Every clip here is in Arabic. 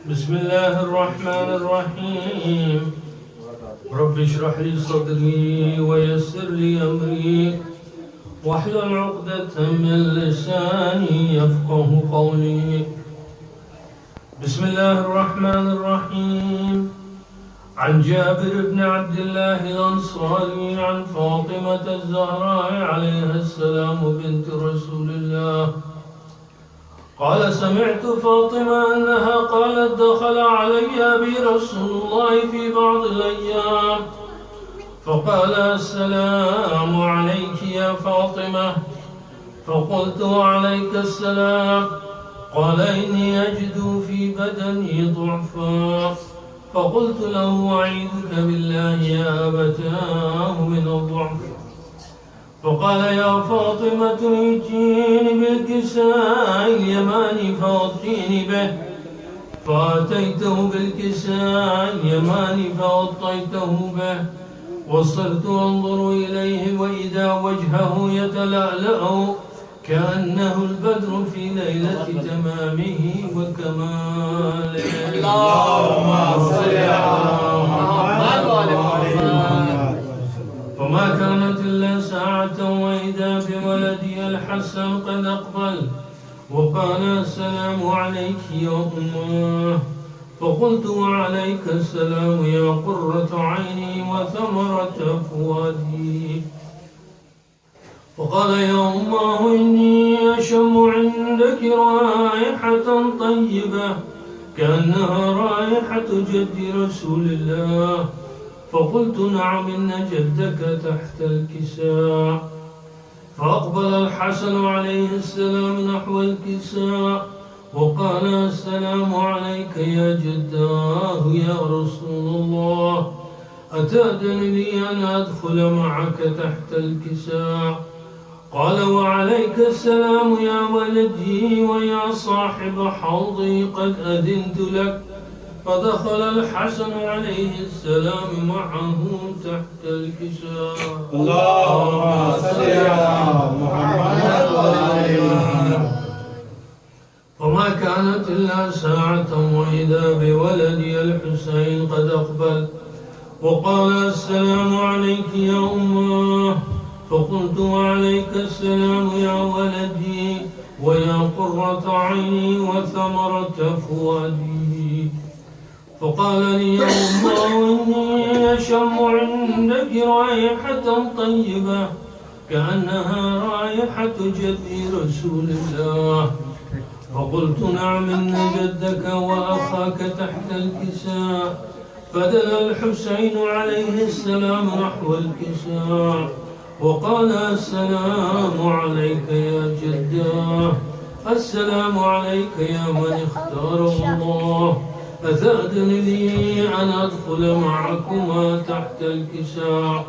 بسم الله الرحمن الرحيم. رب اشرح لي صدري ويسر لي أمري واحلل عقدة من لساني يفقه قولي. بسم الله الرحمن الرحيم. عن جابر بن عبد الله الأنصاري عن فاطمة الزهراء عليها السلام بنت رسول الله قال: سمعت فاطمة أنها قالت: دخل علي أبي رسول الله في بعض الأيام فقال: السلام عليك يا فاطمة. فقلت: وعليك السلام. قال: إني أجد في بدني ضعفا. فقلت له: أعيذك بالله يا أبتاه من الضعف. فقال: يا فاطمة ائتيني بالكساء اليماني فأغطيني به. فأتيته بالكساء اليماني فغطيته به، وصرت أنظر إليه وإذا وجهه يتلألأ كأنه البدر في ليلة تمامه وكماله. اللهم صل على محمد وعلى محمد. فما كانت إلا ساعة وإذا بولدي الحسن قد أقبل وقال: السلام عليك يا أمه. فقلت: وعليك السلام يا قرة عيني وثمرة فؤادي. فقال: يا أمه إني أشم عندك رائحة طيبة كأنها رائحة جد رسول الله. فقلت: نعم إن جدك تحت الكساء. فأقبل الحسن عليه السلام نحو الكساء وقال: السلام عليك يا جداه يا رسول الله، أتأذن لي أن أدخل معك تحت الكساء؟ قال: وعليك السلام يا ولدي ويا صاحب حوضي، قد أذنت لك. فدخل الحسن عليه السلام معه تحت الكساء. اللهم صل على محمد وعلى محمد. وما كانت إلا ساعة وإذا بولدي الحسين قد أقبل وقال: السلام عليك يا أمه. فقلت: وعليك السلام يا ولدي ويا قرة عيني وثمرة فؤادي. فقال لي: يا أمه إني أشم عندك رائحة طيبة كأنها رائحة جد رسول الله. فقلت: نعم إن جدك وأخاك تحت الكساء. فدنا الحسين عليه السلام نحو الكساء وقال: السلام عليك يا جداه، السلام عليك يا من اختاره الله، أتأذن لي أن أدخل معكما تحت الكساء؟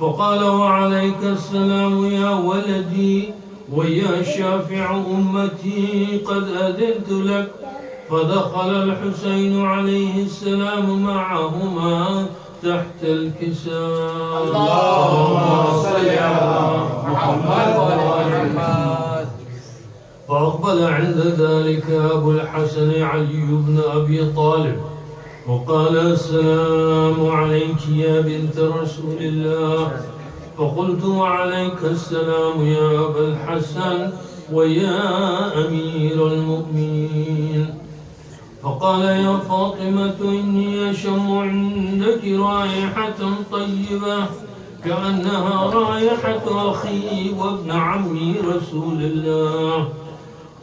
فقال: وعليك السلام يا ولدي ويا شافع أمتي، قد أذنت لك. فدخل الحسين عليه السلام معهما تحت الكساء. اللهم صل على محمد وعلى محمد. فأقبل عند ذلك أبو الحسن علي بن أبي طالب وقال: السلام عليك يا بنت رسول الله. فقلت: وعليك السلام يا أبا الحسن ويا أمير المؤمنين. فقال: يا فاطمة إني أشم عندك رائحة طيبة كأنها رائحة أخي وابن عمي رسول الله.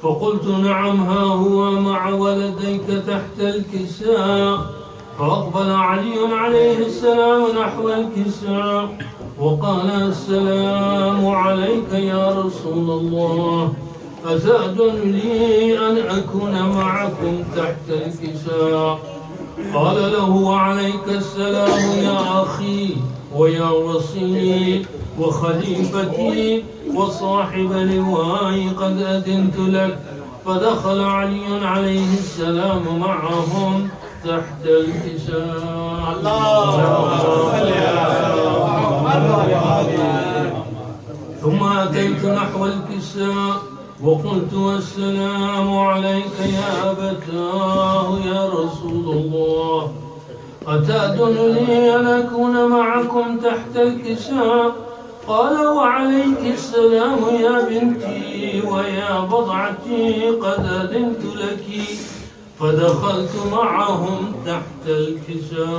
فقلت: نعم ها هو مع ولديك تحت الكساء. فأقبل علي عليه السلام نحو الكساء وقال: السلام عليك يا رسول الله، أتأذن لي أن أكون معكم تحت الكساء؟ قال له: وعليك السلام يا أخي ويا وصي وخليفتي وصاحب لواي، قد أذنت لك. فدخل علي عليه السلام معهم تحت الكساء. اللهم صل على محمد وعلى محمد. ثم أتيت نحو الكساء وقلت السلام عليك يا أبتاه يا رسول الله، أتأذن أن أكون معكم تحت الكساء؟ قال وعليك السلام يا بنتي ويا بضعتي، قد أذنت لك. فدخلت معهم تحت الكساء.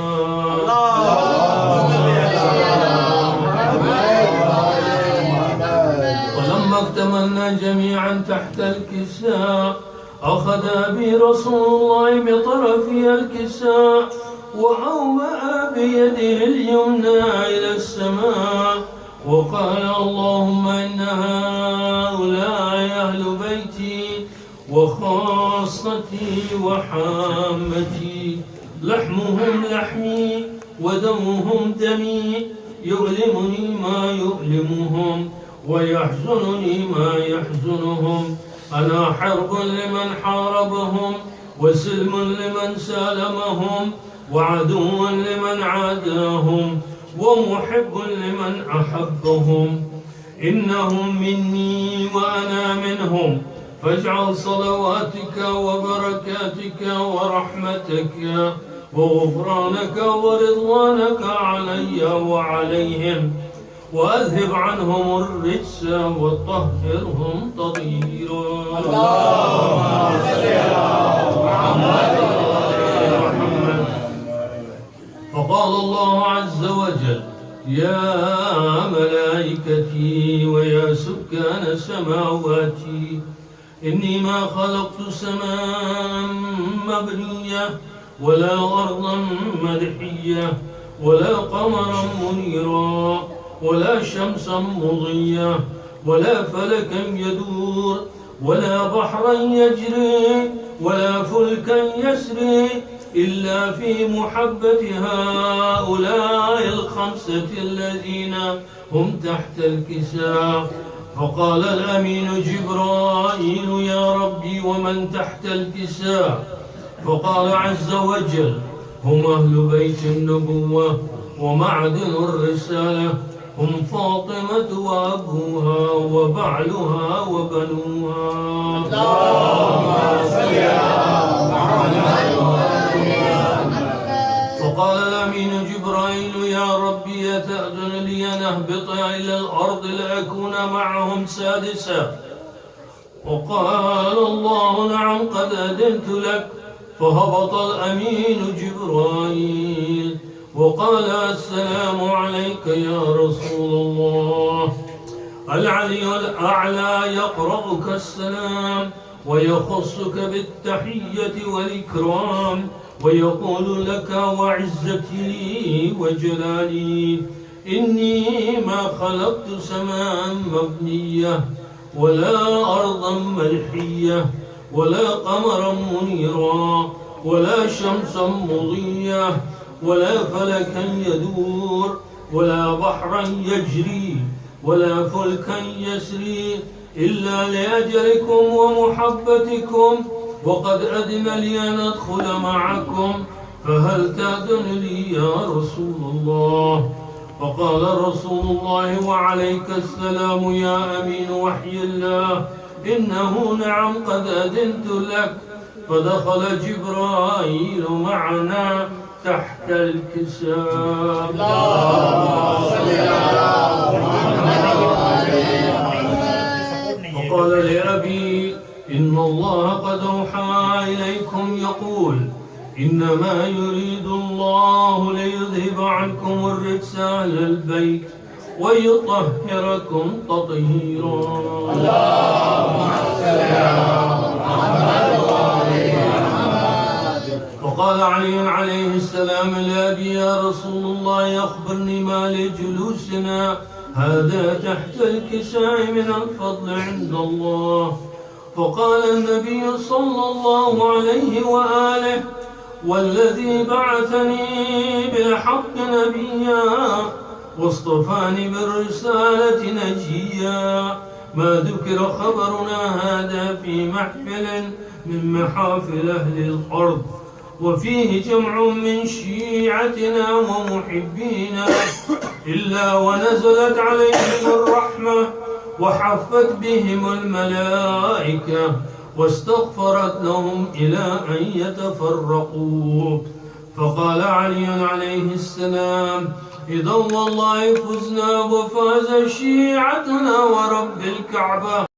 ولما اكتملنا جميعا تحت الكساء أخذ بي رسول الله بطرفي الكساء وأومأ بيده اليمنى إلى السماء وقال اللهم إن هؤلاء أهل بيتي وخاصتي وحامتي، لحمهم لحمي ودمهم دمي، يؤلمني ما يؤلمهم ويحزنني ما يحزنهم. أنا حرب لمن حاربهم وسلم لمن سالمهم وعدو لمن عاداهم ومحب لمن أحبهم. إنهم مني وأنا منهم، فاجعل صلواتك وبركاتك ورحمتك وغفرانك ورضوانك علي وعليهم، وأذهب عنهم الرجس وطهرهم تطهيرا. اللهم صل على محمد. فقال الله عز وجل يا ملائكتي ويا سكان سماواتي، إني ما خلقت سماء مبنية ولا أرضا مدحية ولا قمرا منيرا ولا شمسا مضية ولا فلكا يدور ولا بحرا يجري ولا فلكا يسري إلا في محبة هؤلاء الخمسة الذين هم تحت الكساء. فقال الأمين جبرائيل يا ربي ومن تحت الكساء؟ فقال عز وجل هم أهل بيت النبوة ومعدن الرسالة، هم فاطمة وأبوها وبعلها وبنوها. اللهم صل على محمد. فقال الأمين جبرائيل يا ربي أتأذن لي أن أهبط إلى الأرض لأكون معهم سادسا؟ وقال الله نعم قد أذنت لك. فهبط الأمين جبرائيل وقال السلام عليك يا رسول الله. العلي الأعلى يقرأك السلام ويخصك بالتحية والإكرام ويقول لك وعزتي وجلالي إني ما خلقت سماء مبنية ولا أرضا ملحية ولا قمرا منيرا ولا شمسا مضية ولا فلكا يدور ولا بحرا يجري ولا فلكا يسري إلا لأجلكم ومحبتكم، وقد أذن لي أن أدخل معكم، فهل تأذن لي يا رسول الله؟ فقال رسول الله وعليك السلام يا أمين وحي الله، إنه نعم قد أذنت لك. فدخل جبرائيل معنا تحت الكساء. اللهم صل على محمد. فقال لأبي إن الله قد أوحى إليكم يقول إنما يريد الله ليذهب عنكم الرجس أهل البيت ويطهركم تطهيرا. اللهم صل على محمد. وقال علي عليه السلام لأبي يا رسول الله أخبرني ما لجلوسنا هذا تحت الكساء من الفضل عند الله. فقال النبي صلى الله عليه وآله والذي بعثني بالحق نبيا واصطفاني بالرسالة نجيا ما ذكر خبرنا هذا في محفل من محافل أهل الأرض وفيه جمع من شيعتنا ومحبينا إلا ونزلت عليهم الرحمة وحفت بهم الملائكة واستغفرت لهم إلى أن يتفرقوا. فقال علي عليه السلام: إذا والله فزنا وفاز شيعتنا ورب الكعبة.